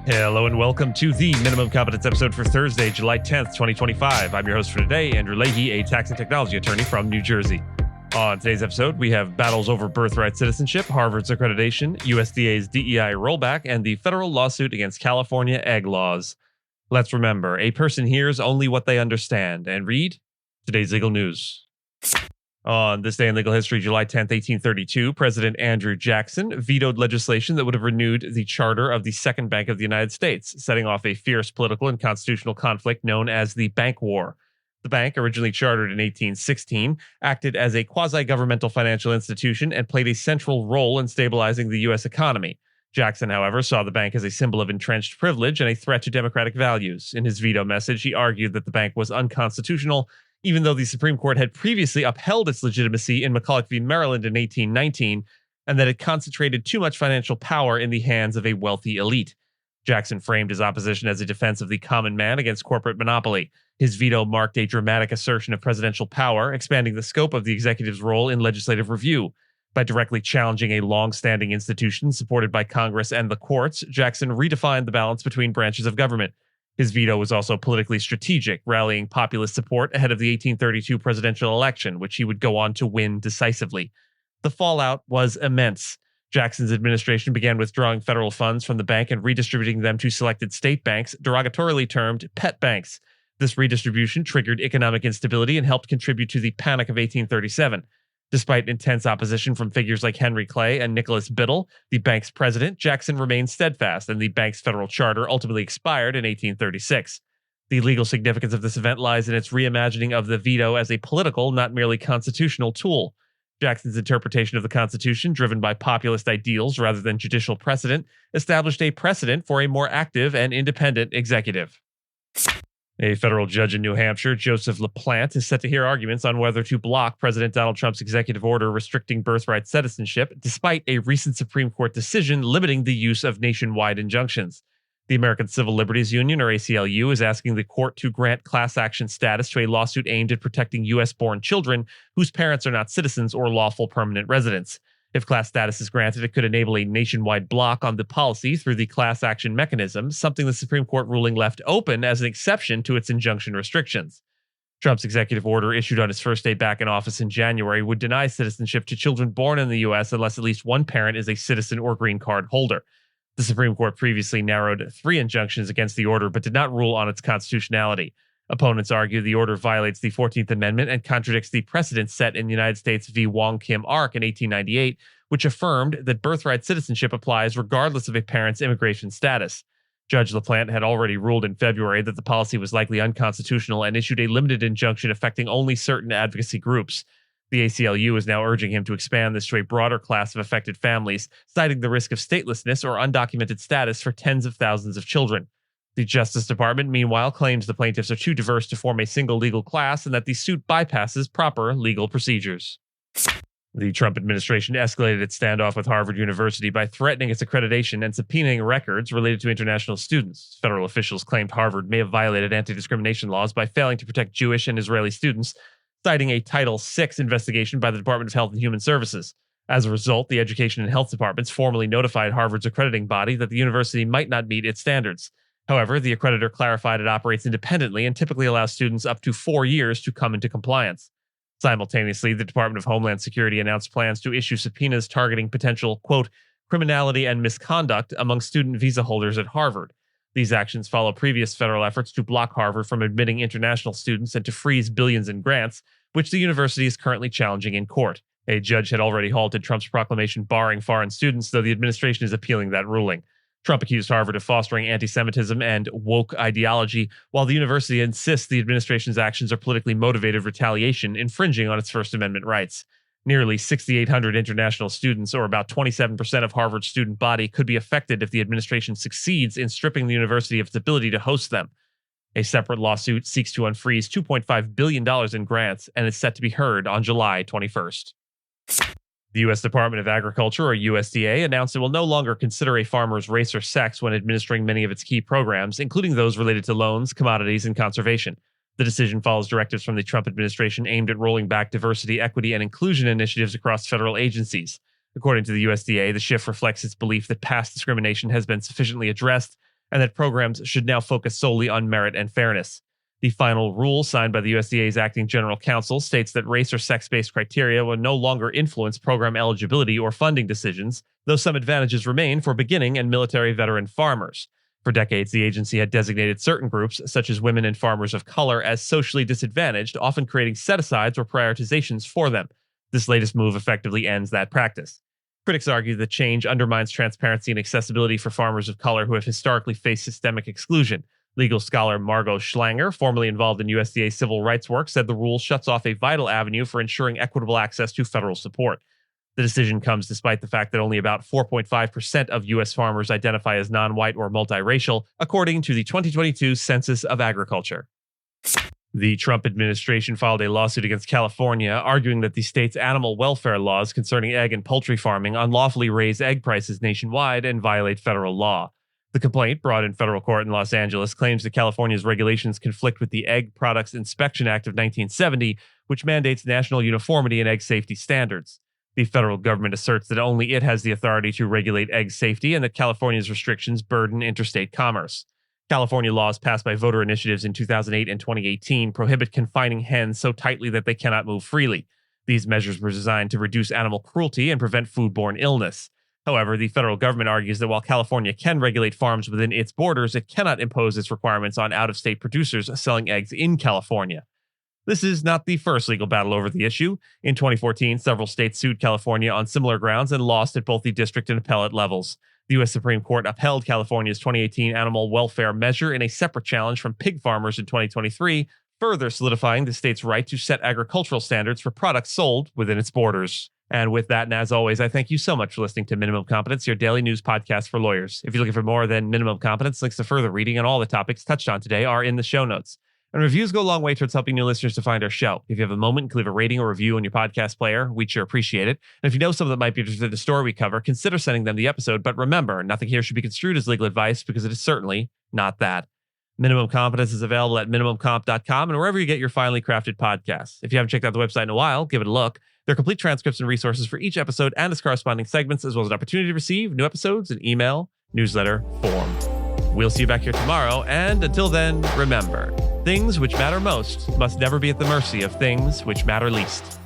Hello and welcome to the Minimum Competence episode for Thursday, July 10th, 2025. I'm your host for today, Andrew Leahy, a tax and technology attorney from New Jersey. On today's episode, we have battles over birthright citizenship, Harvard's accreditation, USDA's DEI rollback, and the federal lawsuit against California egg laws. Let's remember, a person hears only what they understand, and read today's legal news. On this day in legal history, July 10th, 1832, President Andrew Jackson vetoed legislation that would have renewed the charter of the Second Bank of the United States, setting off a fierce political and constitutional conflict known as the Bank War. The bank, originally chartered in 1816, acted as a quasi-governmental financial institution and played a central role in stabilizing the U.S. economy. Jackson, however, saw the bank as a symbol of entrenched privilege and a threat to democratic values. In his veto message, he argued that the bank was unconstitutional, even though the Supreme Court had previously upheld its legitimacy in McCulloch v. Maryland in 1819, and that it concentrated too much financial power in the hands of a wealthy elite. Jackson framed his opposition as a defense of the common man against corporate monopoly. His veto marked a dramatic assertion of presidential power, expanding the scope of the executive's role in legislative review. By directly challenging a long-standing institution supported by Congress and the courts, Jackson redefined the balance between branches of government. His veto was also politically strategic, rallying populist support ahead of the 1832 presidential election, which he would go on to win decisively. The fallout was immense. Jackson's administration began withdrawing federal funds from the bank and redistributing them to selected state banks, derogatorily termed pet banks. This redistribution triggered economic instability and helped contribute to the Panic of 1837. Despite intense opposition from figures like Henry Clay and Nicholas Biddle, the bank's president, Jackson remained steadfast, and the bank's federal charter ultimately expired in 1836. The legal significance of this event lies in its reimagining of the veto as a political, not merely constitutional tool. Jackson's interpretation of the Constitution, driven by populist ideals rather than judicial precedent, established a precedent for a more active and independent executive. A federal judge in New Hampshire, Joseph LaPlante, is set to hear arguments on whether to block President Donald Trump's executive order restricting birthright citizenship, despite a recent Supreme Court decision limiting the use of nationwide injunctions. The American Civil Liberties Union, or ACLU, is asking the court to grant class action status to a lawsuit aimed at protecting U.S.-born children whose parents are not citizens or lawful permanent residents. If class status is granted, it could enable a nationwide block on the policy through the class action mechanism, something the Supreme Court ruling left open as an exception to its injunction restrictions. Trump's executive order, issued on his first day back in office in January, would deny citizenship to children born in the U.S. unless at least one parent is a citizen or green card holder. The Supreme Court previously narrowed 3 injunctions against the order, but did not rule on its constitutionality. Opponents argue the order violates the 14th Amendment and contradicts the precedent set in the United States v. Wong Kim Ark in 1898, which affirmed that birthright citizenship applies regardless of a parent's immigration status. Judge LaPlante had already ruled in February that the policy was likely unconstitutional and issued a limited injunction affecting only certain advocacy groups. The ACLU is now urging him to expand this to a broader class of affected families, citing the risk of statelessness or undocumented status for tens of thousands of children. The Justice Department, meanwhile, claims the plaintiffs are too diverse to form a single legal class and that the suit bypasses proper legal procedures. The Trump administration escalated its standoff with Harvard University by threatening its accreditation and subpoenaing records related to international students. Federal officials claimed Harvard may have violated anti-discrimination laws by failing to protect Jewish and Israeli students, citing a Title VI investigation by the Department of Health and Human Services. As a result, the Education and Health Departments formally notified Harvard's accrediting body that the university might not meet its standards. However, the accreditor clarified it operates independently and typically allows students up to 4 years to come into compliance. Simultaneously, the Department of Homeland Security announced plans to issue subpoenas targeting potential, quote, criminality and misconduct among student visa holders at Harvard. These actions follow previous federal efforts to block Harvard from admitting international students and to freeze billions in grants, which the university is currently challenging in court. A judge had already halted Trump's proclamation barring foreign students, though the administration is appealing that ruling. Trump accused Harvard of fostering anti-Semitism and woke ideology, while the university insists the administration's actions are politically motivated retaliation, infringing on its First Amendment rights. Nearly 6,800 international students, or about 27% of Harvard's student body, could be affected if the administration succeeds in stripping the university of its ability to host them. A separate lawsuit seeks to unfreeze $2.5 billion in grants and is set to be heard on July 21st. The U.S. Department of Agriculture, or USDA, announced it will no longer consider a farmer's race or sex when administering many of its key programs, including those related to loans, commodities, and conservation. The decision follows directives from the Trump administration aimed at rolling back diversity, equity, and inclusion initiatives across federal agencies. According to the USDA, the shift reflects its belief that past discrimination has been sufficiently addressed and that programs should now focus solely on merit and fairness. The final rule, signed by the USDA's acting general counsel, states that race or sex-based criteria will no longer influence program eligibility or funding decisions, though some advantages remain for beginning and military veteran farmers. For decades, the agency had designated certain groups, such as women and farmers of color, as socially disadvantaged, often creating set-asides or prioritizations for them. This latest move effectively ends that practice. Critics argue the change undermines transparency and accessibility for farmers of color who have historically faced systemic exclusion. Legal scholar Margot Schlanger, formerly involved in USDA civil rights work, said the rule shuts off a vital avenue for ensuring equitable access to federal support. The decision comes despite the fact that only about 4.5% of U.S. farmers identify as non-white or multiracial, according to the 2022 Census of Agriculture. The Trump administration filed a lawsuit against California, arguing that the state's animal welfare laws concerning egg and poultry farming unlawfully raise egg prices nationwide and violate federal law. The complaint, brought in federal court in Los Angeles, claims that California's regulations conflict with the Egg Products Inspection Act of 1970, which mandates national uniformity in egg safety standards. The federal government asserts that only it has the authority to regulate egg safety and that California's restrictions burden interstate commerce. California laws passed by voter initiatives in 2008 and 2018 prohibit confining hens so tightly that they cannot move freely. These measures were designed to reduce animal cruelty and prevent foodborne illness. However, the federal government argues that while California can regulate farms within its borders, it cannot impose its requirements on out-of-state producers selling eggs in California. This is not the first legal battle over the issue. In 2014, several states sued California on similar grounds and lost at both the district and appellate levels. The U.S. Supreme Court upheld California's 2018 animal welfare measure in a separate challenge from pig farmers in 2023, further solidifying the state's right to set agricultural standards for products sold within its borders. And with that, and as always, I thank you so much for listening to Minimum Competence, your daily news podcast for lawyers. If you're looking for more than Minimum Competence, links to further reading and all the topics touched on today are in the show notes. And reviews go a long way towards helping new listeners to find our show. If you have a moment, you can leave a rating or review on your podcast player. We'd sure appreciate it. And if you know someone that might be interested in the story we cover, consider sending them the episode. But remember, nothing here should be construed as legal advice because it is certainly not that. Minimum Competence is available at minimumcomp.com and wherever you get your finely crafted podcasts. If you haven't checked out the website in a while, give it a look. There are complete transcripts and resources for each episode and its corresponding segments, as well as an opportunity to receive new episodes in email, newsletter, form. We'll see you back here tomorrow, and until then, remember, things which matter most must never be at the mercy of things which matter least.